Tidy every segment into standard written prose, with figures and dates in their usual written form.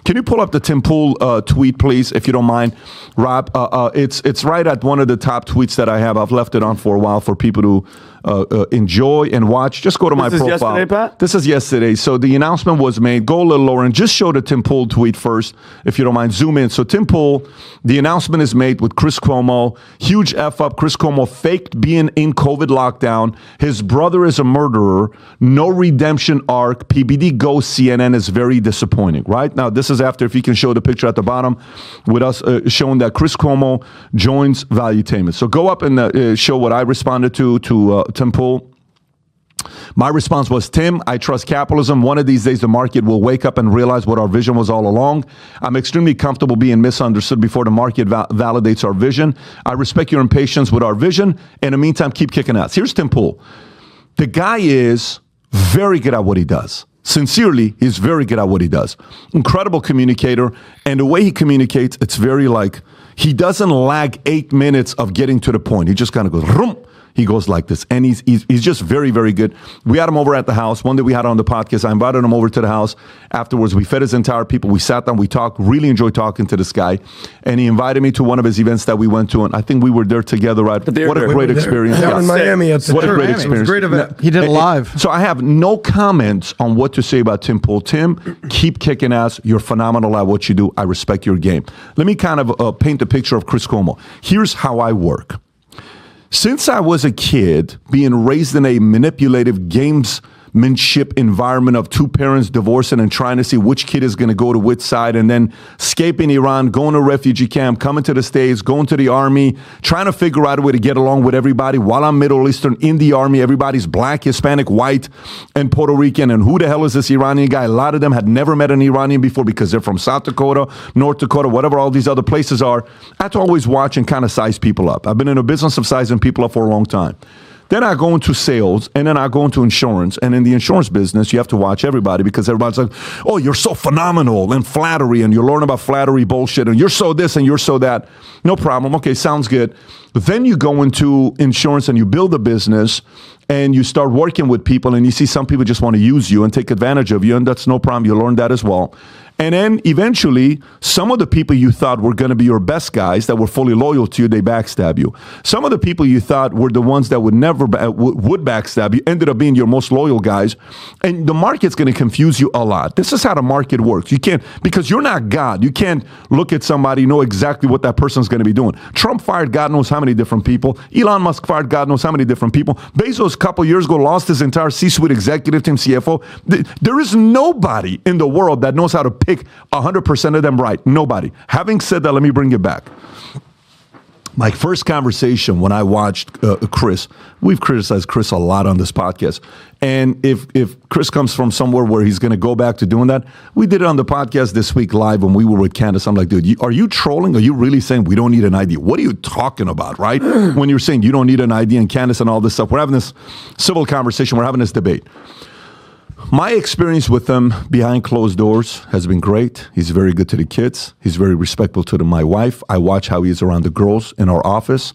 Can you pull up the Tim Pool tweet, please, if you don't mind, Rob? It's right at one of the top tweets that I have. I've left it on for a while for people to enjoy and watch. Just go to my profile. This is yesterday, Pat? This is yesterday. So the announcement was made. Go a little lower and just show the Tim Pool tweet first, if you don't mind. Zoom in. So Tim Pool, the announcement is made with Chris Cuomo. Huge F up. Chris Cuomo faked being in COVID lockdown. His brother is a murderer. No redemption arc. PBD goes. CNN is very disappointing, right? Now, this is after, if you can show the picture at the bottom, with us showing that Chris Cuomo joins Valuetainment. So go up and show what I responded to Tim Pool. My response was, Tim, I trust capitalism. One of these days, the market will wake up and realize what our vision was all along. I'm extremely comfortable being misunderstood before the market validates our vision. I respect your impatience with our vision. In the meantime, keep kicking ass. Here's Tim Pool. The guy is very good at what he does. Sincerely, he's very good at what he does. Incredible communicator. And the way he communicates, it's very like, he doesn't lag 8 minutes of getting to the point. He just kind of goes, Rum. He goes like this. And he's just very, very good. We had him over at the house. One day we had on the podcast. I invited him over to the house. Afterwards, we fed his entire people. We sat down. We talked. Really enjoyed talking to this guy. And he invited me to one of his events that we went to. And I think we were there together, right? What a great experience. Down in Miami. What a great experience. Great event. He did it live. So I have no comments on what to say about Tim Pool. Tim, keep kicking ass. You're phenomenal at what you do. I respect your game. Let me kind of paint a picture of Chris Cuomo. Here's how I work. Since I was a kid, being raised in a manipulative gamesmanship environment of two parents divorcing and trying to see which kid is going to go to which side, and then escaping Iran, going to a refugee camp, coming to the States, going to the army, trying to figure out a way to get along with everybody while I'm Middle Eastern in the army. Everybody's black, Hispanic, white, and Puerto Rican. And who the hell is this Iranian guy? A lot of them had never met an Iranian before because they're from South Dakota, North Dakota, whatever all these other places are. I have to always watch and kind of size people up. I've been in a business of sizing people up for a long time. Then I go into sales, and then I go into insurance. And in the insurance business, you have to watch everybody because everybody's like, oh, you're so phenomenal, and flattery, and you learn about flattery bullshit, and you're so this and you're so that. No problem. Okay, sounds good. Then you go into insurance and you build a business, and you start working with people, and you see some people just want to use you and take advantage of you, and that's no problem. You learn that as well. And then eventually, some of the people you thought were going to be your best guys that were fully loyal to you, they backstab you. Some of the people you thought were the ones that would never would backstab you ended up being your most loyal guys. And the market's going to confuse you a lot. This is how the market works. You can't, because you're not God. You can't look at somebody, know exactly what that person's going to be doing. Trump fired God knows how many different people. Elon Musk fired God knows how many different people. Bezos a couple years ago lost his entire C-suite executive team, CFO. There is nobody in the world that knows how to pick 100% of them right. Nobody. Having said that, let me bring it back. My first conversation when I watched Chris, we've criticized Chris a lot on this podcast. And if Chris comes from somewhere where he's going to go back to doing that, we did it on the podcast this week live when we were with Candace. I'm like, dude, are you trolling? Are you really saying we don't need an ID? What are you talking about, right? When you're saying you don't need an ID and Candace and all this stuff, we're having this civil conversation. We're having this debate. My experience with him behind closed doors has been great. He's very good to the kids. He's very respectful to my wife. I watch how he is around the girls in our office.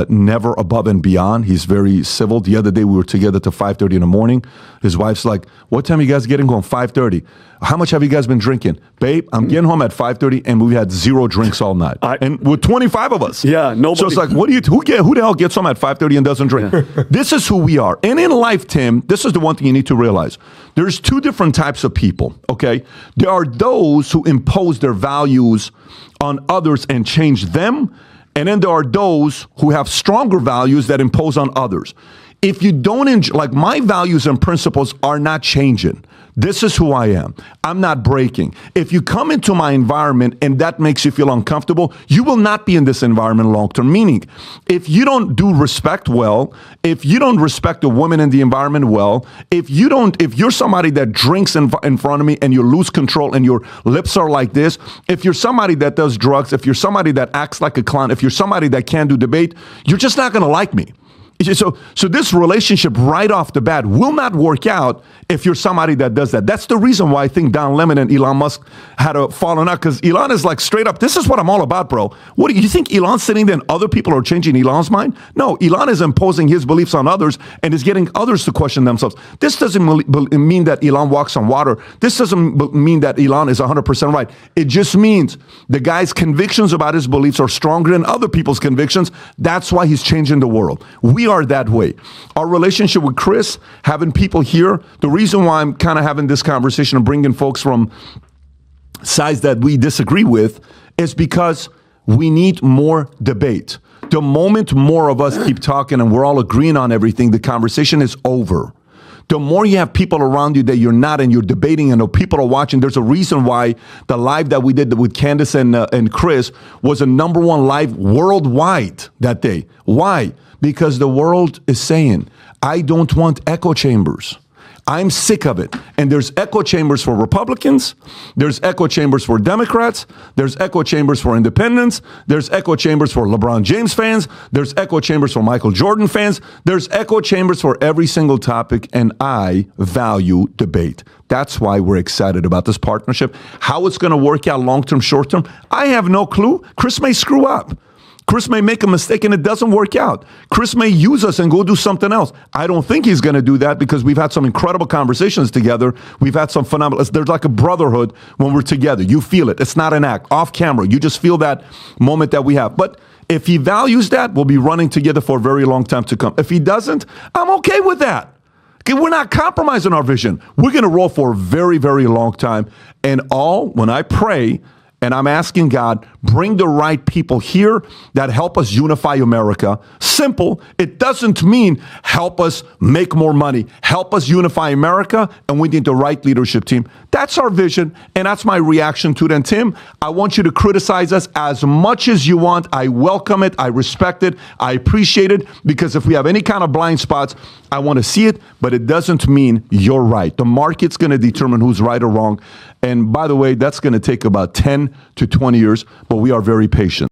Never above and beyond. He's very civil. The other day we were together till 5:30 in the morning. His wife's like, what time are you guys getting home? 5:30. How much have you guys been drinking? Babe, I'm getting home at 5:30 and we've had 0 drinks all night. And with 25 of us. Yeah, nobody. So it's like, who the hell gets home at 5:30 and doesn't drink? Yeah. This is who we are. And in life, Tim, this is the one thing you need to realize. There's 2 different types of people, okay? There are those who impose their values on others and change them. And then there are those who have stronger values that impose on others. If you don't like my values and principles are not changing. This is who I am. I'm not breaking. If you come into my environment and that makes you feel uncomfortable, you will not be in this environment long term. Meaning, if you don't do respect well, if you don't respect the women in the environment well, if you're somebody that drinks in front of me and you lose control and your lips are like this, if you're somebody that does drugs, if you're somebody that acts like a clown, if you're somebody that can't do debate, you're just not going to like me. So this relationship right off the bat will not work out if you're somebody that does that. That's the reason why I think Don Lemon and Elon Musk had a falling out, because Elon is like straight up, this is what I'm all about, bro. What do you think Elon's sitting there and other people are changing Elon's mind? No, Elon is imposing his beliefs on others and is getting others to question themselves. This doesn't mean that Elon walks on water. This doesn't mean that Elon is 100% right. It just means the guy's convictions about his beliefs are stronger than other people's convictions. That's why he's changing the world. We are that way. Our relationship with Chris, having people here, the reason why I'm kind of having this conversation and bringing folks from sides that we disagree with is because we need more debate. The moment more of us keep talking and we're all agreeing on everything, the conversation is over. The more you have people around you that you're not and you're debating and the people are watching, there's a reason why the live that we did with Candace and Chris was a #1 live worldwide that day. Why? Because the world is saying, I don't want echo chambers. I'm sick of it. And there's echo chambers for Republicans. There's echo chambers for Democrats. There's echo chambers for independents. There's echo chambers for LeBron James fans. There's echo chambers for Michael Jordan fans. There's echo chambers for every single topic. And I value debate. That's why we're excited about this partnership. How it's going to work out long-term, short-term, I have no clue. Chris may screw up. Chris may make a mistake and it doesn't work out. Chris may use us and go do something else. I don't think he's going to do that because we've had some incredible conversations together. We've had some phenomenal, there's like a brotherhood when we're together. You feel it. It's not an act. Off camera, you just feel that moment that we have. But if he values that, we'll be running together for a very long time to come. If he doesn't, I'm okay with that. Okay, we're not compromising our vision. We're going to roll for a very, very long time. And when I pray, and I'm asking God, bring the right people here that help us unify America. Simple. It doesn't mean help us make more money. Help us unify America, and we need the right leadership team. That's our vision, and that's my reaction to it. And Tim, I want you to criticize us as much as you want. I welcome it. I respect it. I appreciate it, because if we have any kind of blind spots, I want to see it, but it doesn't mean you're right. The market's going to determine who's right or wrong. And by the way, that's going to take about 10 to 20 years, but we are very patient.